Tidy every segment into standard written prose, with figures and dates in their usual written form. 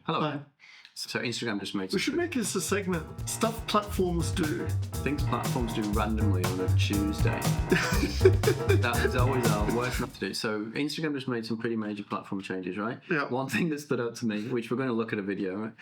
Hello. Hi. So Instagram just made We should make this a segment. Stuff platforms do. things platforms do randomly on a Tuesday. That is always our worst not to do. So Instagram just made some pretty major platform changes, right? Yeah. One thing that stood out to me, which we're going to look at a video,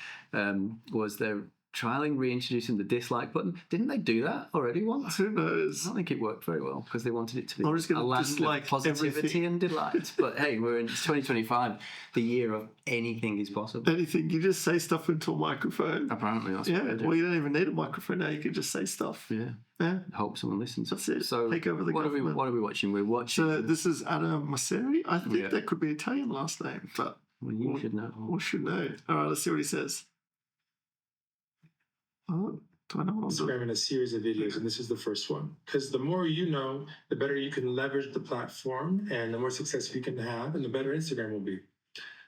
was they're trialing reintroducing the dislike button. Didn't they do that already once? Who knows? I don't think it worked very well because they wanted it to be I'm just gonna a land dislike of positivity everything. and delight. But hey, it's 2025, the year of anything is possible. Anything. You just say stuff into a microphone. Apparently, that's Yeah. what they do. Well, you don't even need a microphone now. You can just say stuff. Yeah. Yeah. Hope someone listens. That's it. So Take over the what government. are we watching? We're watching. So this is Adam Mosseri. I think Yeah. that could be an Italian last name, but Well, you should know. we should know. All right, let's see what he says. Oh, do I know what I'm doing? Instagram in a series of videos, and this is the first one. Because the more you know, the better you can leverage the platform, and the more success you can have, and the better Instagram will be.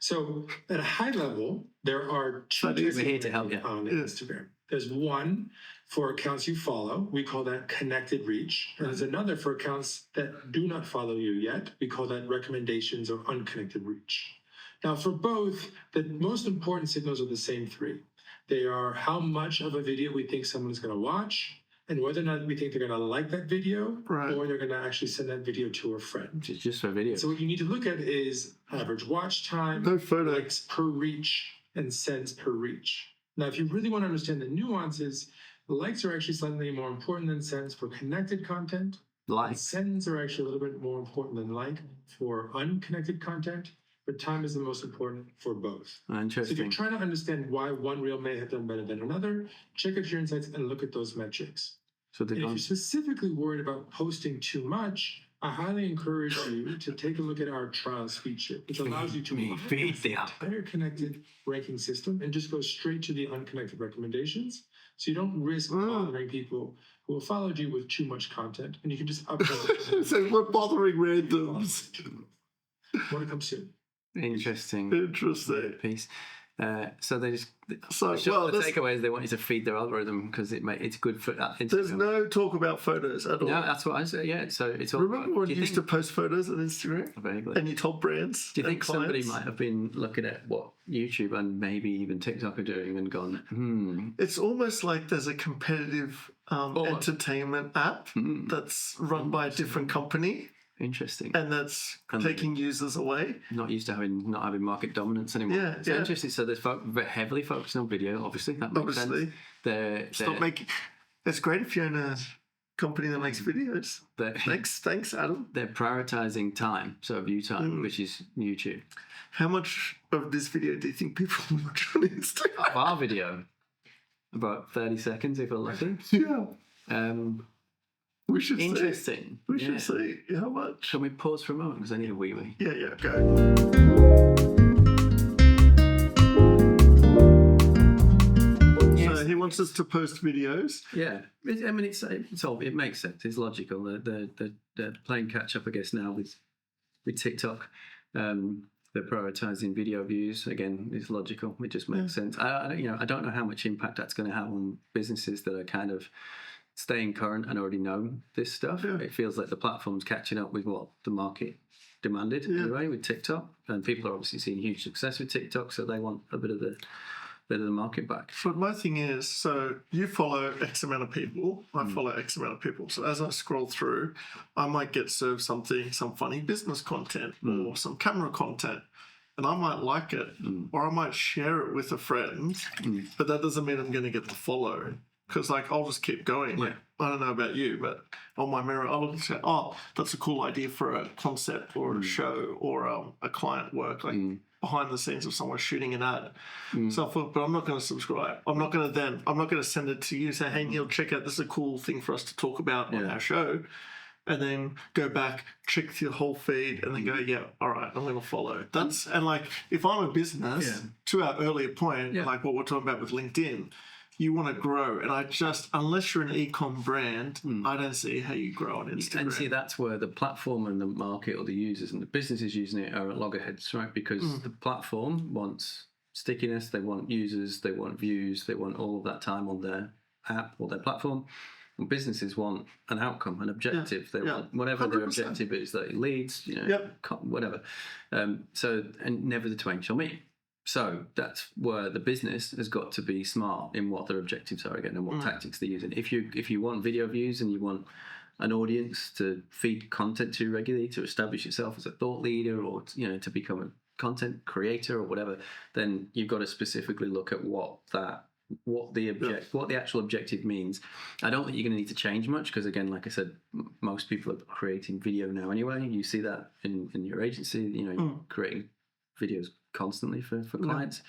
So, at a high level, there are two We're types of here to help you. on Instagram. There's one for accounts you follow. We call that connected reach. And there's another for accounts that do not follow you yet. We call that recommendations or unconnected reach. Now, for both, the most important signals are the same three. They are how much of a video we think someone's going to watch, and whether or not we think they're going to like that video, Right. or they're going to actually send that video to a friend. Which is just for video. So what you need to look at is average watch time, No photo. likes per reach, and sends per reach. Now, if you really want to understand the nuances, likes are actually slightly more important than sends for connected content. Like, Sends are actually a little bit more important than like for unconnected content, but time is the most important for both. So if you're interesting. trying to understand why one reel may have done better than another, check out your insights and look at those metrics. So they've And if gone. you're specifically worried about posting too much, I highly encourage you to take a look at our trials feature, which allows you to Feed the app. entire connected ranking system and just go straight to the unconnected recommendations. So you don't risk bothering people who have followed you with too much content, and you can just upload it So we're bothering randoms. when it comes to. Interesting Interesting. piece. So they just. So, the well, the there's, takeaway is they want you to feed their algorithm because it's good for that. there's no talk about photos at all. No, that's what I said. Yeah, so it's all. Remember when do you used to post photos on Instagram? Vaguely. And you told brands? Do you and think somebody clients? might have been looking at what YouTube and maybe even TikTok are doing and gone, It's almost like there's a competitive entertainment app that's run by a different company interesting. and that's taking users away. Not used to not having market dominance anymore. Yeah, so yeah. interesting. So they're heavily focusing on video. Obviously, that makes Obviously. sense. They're Stop making. It's great if you're in a company that makes videos. Thanks, Adam. They're prioritizing time, so view time, which is YouTube. How much of this video do you think people watch on Instagram? Of our video, about 30 seconds if we're lucky. Yeah, we should see. Interesting. We Yeah. should see how much. Can we pause for a moment because I need a wee wee. Yeah, go. So he wants us to post videos. Yeah, I mean it's all it makes sense. It's logical. They're playing catch up, I guess, now with TikTok. They're prioritizing video views. Again, it's logical. It just makes sense. I don't know how much impact that's going to have on businesses that are kind of staying current and already know this stuff. Yeah. It feels like the platform's catching up with what the market demanded anyway with TikTok, and people are obviously seeing huge success with TikTok, so they want a bit of the market back. But my thing is, so you follow X amount of people, I follow X amount of people. So as I scroll through, I might get served some funny business content or some camera content. And I might like it, or I might share it with a friend, but that doesn't mean I'm going to get the follow. Because I'll just keep going. Like, I don't know about you, but on my mirror, I'll look and say, oh, that's a cool idea for a concept or a show or a client work, behind the scenes of someone shooting an ad. So I thought, but I'm not going to subscribe. I'm not going to send it to you and say, hey, Neil, check out, this is a cool thing for us to talk about on our show. And then go back, check the whole feed, and then go, yeah, all right, I'm going to follow. And if I'm a business, to our earlier point, like what we're talking about with LinkedIn, you want to grow. And unless you're an e-com brand, I don't see how you grow on Instagram. And see, that's where the platform and the market or the users and the businesses using it are at loggerheads, right? Because the platform wants stickiness, they want users, they want views, they want all of that time on their app or their platform. And businesses want an outcome, an objective. They want whatever 100%. Their objective is, that leads, whatever. So, and never the twain shall meet. So that's where the business has got to be smart in what their objectives are again and what tactics they're using. If you want video views and you want an audience to feed content to regularly to establish yourself as a thought leader or to become a content creator or whatever, then you've got to specifically look at what the actual objective means. I don't think you're going to need to change much because, again, like I said, most people are creating video now anyway. You see that in your agency, creating videos constantly for clients.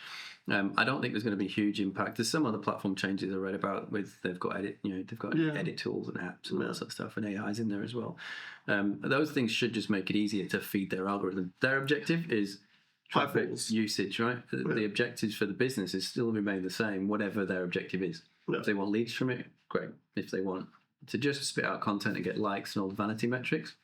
I don't think there's going to be a huge impact. There's some other platform changes I read about they've got edit tools and apps and all that sort of stuff, and AI's in there as well. Those things should just make it easier to feed their algorithm. Their objective is traffic usage, right? The objectives for the business is still remain the same, whatever their objective is. If they want leads from it, great. If they want to just spit out content and get likes and all the vanity metrics,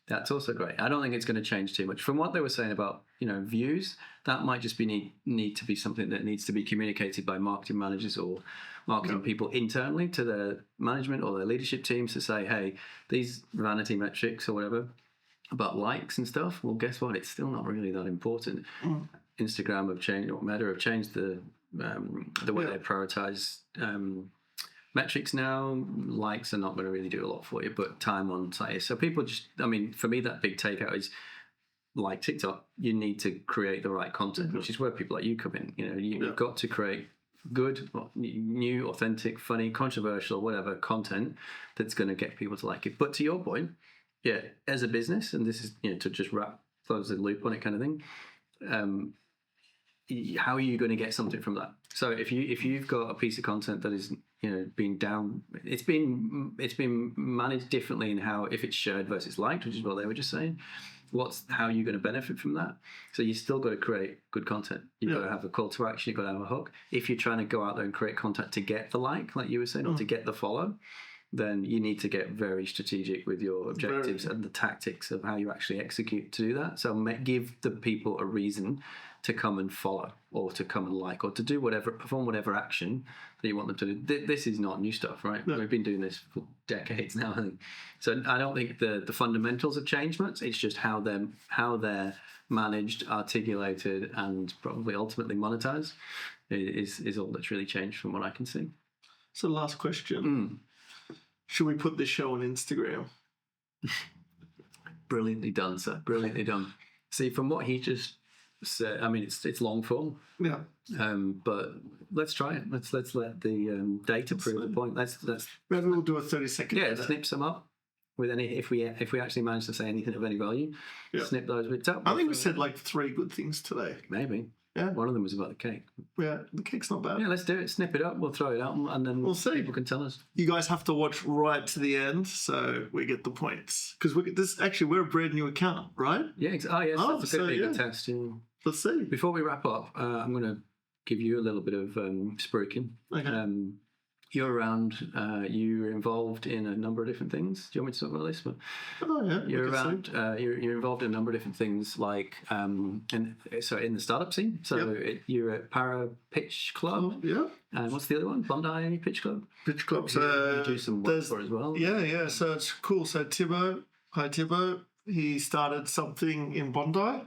that's also great. I don't think it's going to change too much. From what they were saying about views, that might just be need to be something that needs to be communicated by marketing managers or marketing people internally to their management or their leadership teams to say, hey, these vanity metrics or whatever about likes and stuff, well, guess what? It's still not really that important. Instagram have changed, or Meta have changed the way they prioritize metrics now. Likes are not going to really do a lot for you, but time on site is. So people for me, that big takeout is like TikTok, you need to create the right content, which is where people like you come in. You've got to create good, new, authentic, funny, controversial, whatever content that's going to get people to like it. But to your point, as a business, and this is to just close the loop on it kind of thing. How are you going to get something from that? So if you've got a piece of content that is being down, it's been managed differently in how if it's shared versus liked, which is what they were just saying. How are you going to benefit from that? So you still got to create good content. You've got to have a call to action. You've got to have a hook. If you're trying to go out there and create content to get the like you were saying, or to get the follow, then you need to get very strategic with your objectives and the tactics of how you actually execute to do that. So give the people a reason to come and follow or to come and like or to do perform whatever action that you want them to do. This is not new stuff, right? No. We've been doing this for decades now, I think. So I don't think the fundamentals have changed much. It's just how they're managed, articulated, and probably ultimately monetized is all that's really changed from what I can see. So last question. Should we put this show on Instagram? Brilliantly done, sir. Brilliantly done. See, from what he just said, it's long form. Yeah. But let's try it. Let's let the data prove the point. Let's maybe we'll do a 30-second. Yeah, snip some up with any if we actually manage to say anything of any value. Yeah. Snip those bits up. I think we said 3 good things today. Maybe. Yeah. One of them was about the cake. Yeah, the cake's not bad. Yeah, let's do it. Snip it up. We'll throw it out, and then we'll see. People can tell us. You guys have to watch right to the end, so we get the points. Because we're a brand new account, right? Yeah. That's a good test. Yeah. Let's see. Before we wrap up, I'm going to give you a little bit of spruiking. Okay. You're involved in a number of different things. Do you want me to talk about this? But you're around. You're involved in a number of different things, like in the startup scene. So you're at Para Pitch Club. Yeah. And what's the other one? Bondi Pitch Club. Pitch Club. You do some work for as well. Yeah. So it's cool. So Thibaut, he started something in Bondi.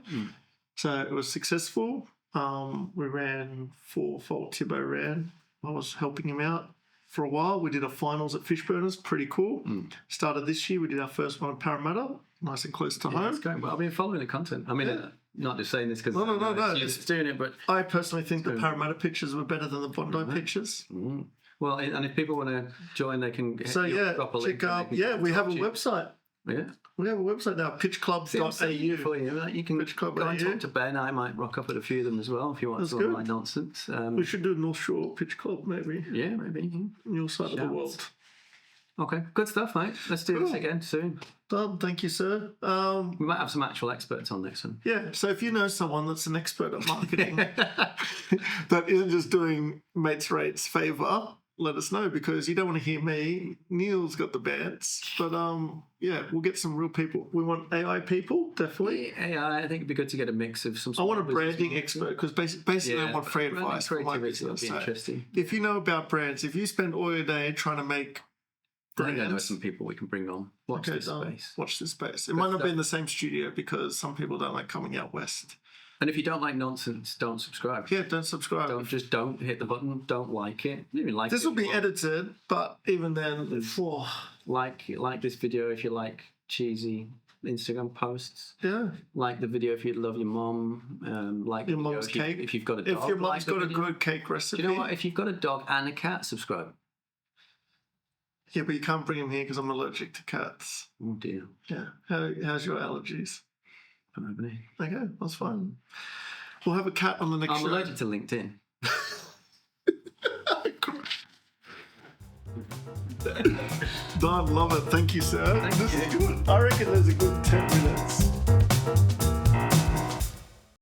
So it was successful. We ran four-fold. Thibaut ran. I was helping him out for a while. We did a finals at Fishburners, pretty cool. Started this year, we did our first one at Parramatta, nice and close to home. It's going well. I've been following the content. Not just saying this because no. It's doing it, but I personally think the Parramatta pictures were better than the Bondi pictures. Well, and if people want to join, they can. So drop a link. Check up. Yeah, we have a website. Yeah. We have a website now, pitchclub.au. You can go and talk to Ben. I might rock up at a few of them as well if you want some online nonsense. We should do North Shore Pitch Club, maybe. Yeah, maybe. Your side of the world. Okay, good stuff, mate. Let's do this again soon. Done. Thank you, sir. We might have some actual experts on next one. Yeah, so if you know someone that's an expert at marketing that isn't just doing mates rates favour, let us know, because you don't want to hear me. Neil's got the bands, but we'll get some real people. We want AI people, definitely. AI, I think it'd be good to get a mix of some. I want a branding expert, because basically I want free advice for my business. Be interesting. If you know about brands, if you spend all your day trying to make brands, I know some people we can bring on. Watch this space. Watch this space. It might not be in the same studio because some people don't like coming out west. And if you don't like nonsense, don't subscribe. Yeah, don't subscribe. Don't hit the button. Don't like it. You even like This it will be if you want. edited, but even then, Like this video if you like cheesy Instagram posts. yeah. Like the video if you love your mom. Like Your the video mom's if you- cake. if you've got a If dog. your like mom's the got a video. good cake recipe. Do you know what? If you've got a dog and a cat, subscribe. Yeah, but you can't bring him here because I'm allergic to cats. Oh dear. Yeah. How's your allergies? Don't have any. Okay, that's fine. We'll have a cat on the next I'm show. allergic to LinkedIn. No, I love it. Thank you, sir. Thank This you. is good. I reckon there's a good 10 minutes.